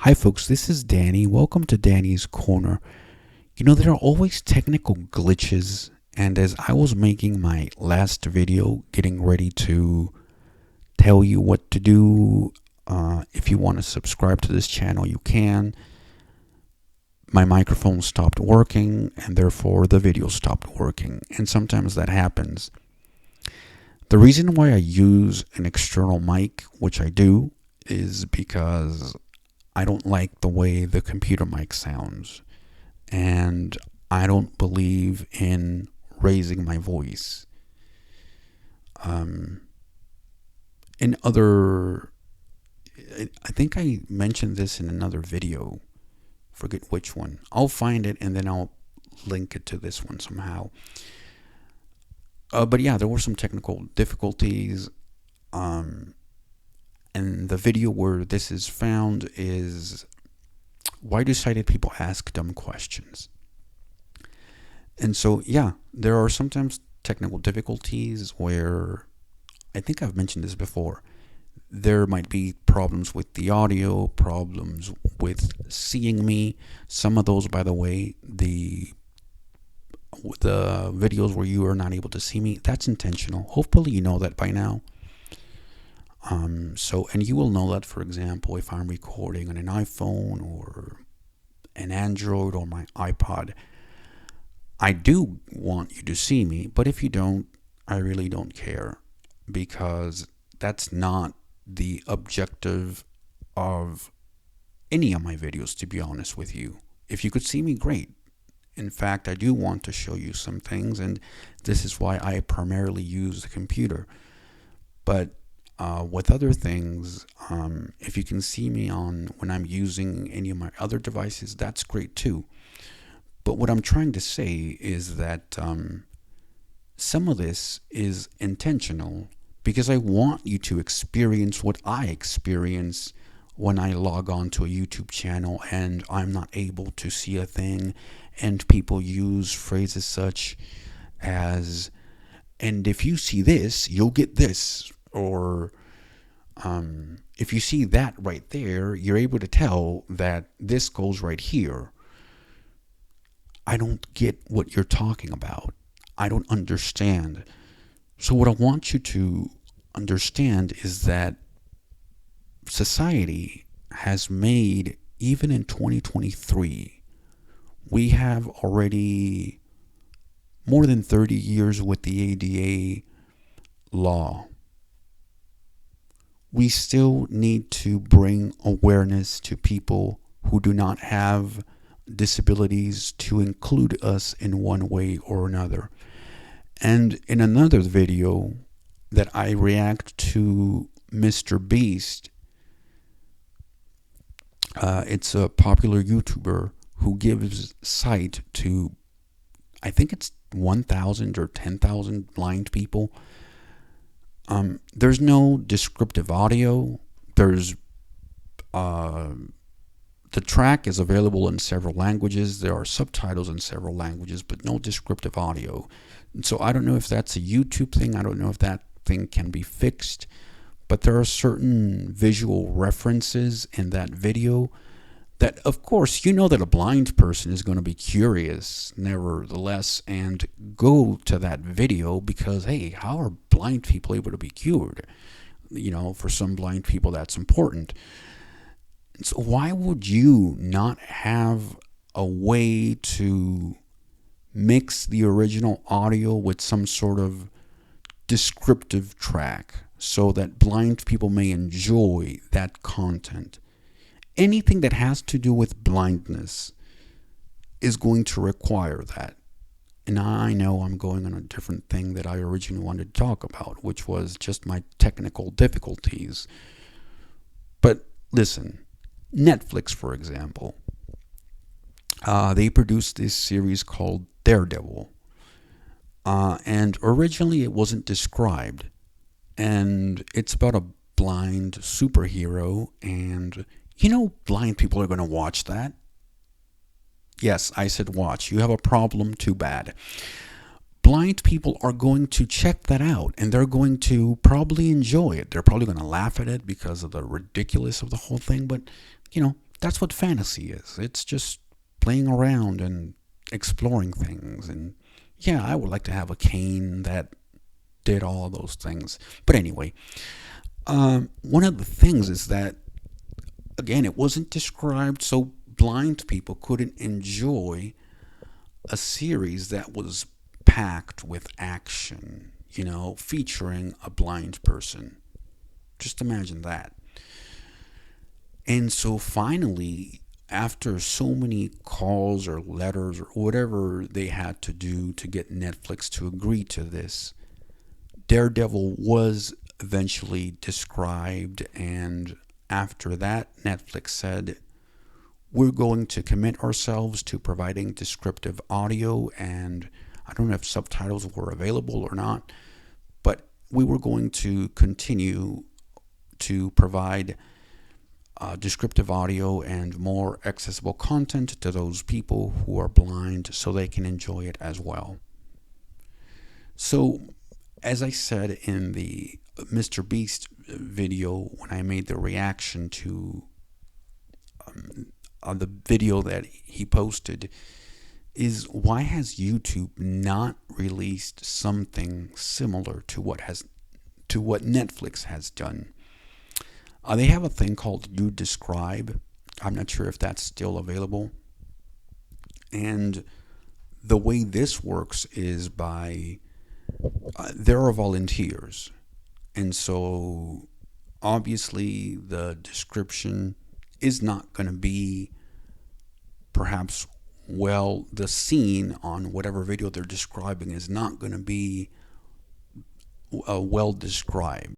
Hi, folks, this is Danny. Welcome to Danny's Corner. There are always technical glitches, and as I was making my last video, getting ready to tell you what to do, if you want to subscribe to this channel, you can. My microphone stopped working, and therefore the video stopped working, and sometimes that happens. The reason why I use an external mic, which I do, is because I don't like the way the computer mic sounds, and I don't believe in raising my voice. I think I mentioned this in another video. Forget which one. I'll find it and then I'll link it to this one somehow. But yeah, there were some technical difficulties. And the video where this is found is why do sighted people ask dumb questions? And so, yeah, there are sometimes technical difficulties where, I think I've mentioned this before, there might be problems with the audio, problems with seeing me. Some of those, by the way, the videos where you are not able to see me, that's intentional. Hopefully you know that by now. And you will know that, for example, if I'm recording on an iPhone or an Android or my iPod, I do want you to see me, but if you don't, I really don't care, because that's not the objective of any of my videos, to be honest with you. If you could see me, great. In fact, I do want to show you some things, and this is why I primarily use the computer. But with other things, if you can see me when I'm using any of my other devices, that's great too. But what I'm trying to say is that some of this is intentional, because I want you to experience what I experience when I log on to a YouTube channel and I'm not able to see a thing, and people use phrases such as, and if you see this, you'll get this, or if you see that right there, you're able to tell that this goes right here. I don't get what you're talking about. I don't understand. So what I want you to understand is that society has made, even in 2023, we have already more than 30 years with the ADA law. We still need to bring awareness to people who do not have disabilities, to include us in one way or another. And in another video that I react to Mr. Beast, it's a popular YouTuber who gives sight to, I think it's 1,000 or 10,000 blind people. There's no descriptive audio. There's the track is available in several languages. There are subtitles in several languages, but no descriptive audio. And so I don't know if that's a YouTube thing. I don't know if that thing can be fixed, but there are certain visual references in that video that, of course, you know that a blind person is going to be curious, nevertheless, and go to that video because, hey, how are blind people able to be cured? For some blind people, that's important. So why would you not have a way to mix the original audio with some sort of descriptive track so that blind people may enjoy that content? Anything that has to do with blindness is going to require that. And I know I'm going on a different thing that I originally wanted to talk about, which was just my technical difficulties. But listen, Netflix, for example, they produced this series called Daredevil. And originally it wasn't described. And it's about a blind superhero, and blind people are going to watch that. Yes, I said watch. You have a problem, too bad. Blind people are going to check that out, and they're going to probably enjoy it. They're probably going to laugh at it because of the ridiculous of the whole thing, but That's what fantasy is. It's just playing around and exploring things. And yeah, I would like to have a cane that did all those things. But anyway, one of the things is that, again, it wasn't described, so blind people couldn't enjoy a series that was packed with action, featuring a blind person. Just imagine that. And so finally, after so many calls or letters or whatever they had to do to get Netflix to agree to this, Daredevil was eventually described. And after that, Netflix said, we're going to commit ourselves to providing descriptive audio, and I don't know if subtitles were available or not, but we were going to continue to provide descriptive audio and more accessible content to those people who are blind so they can enjoy it as well. So, as I said in the Mr. Beast video, when I made the reaction to the video that he posted, is why has YouTube not released something similar to what Netflix has done? They have a thing called You Describe. I'm not sure if that's still available. And the way this works is by there are volunteers, and so obviously the description is not going to be perhaps the scene on whatever video they're describing is not going to be well described.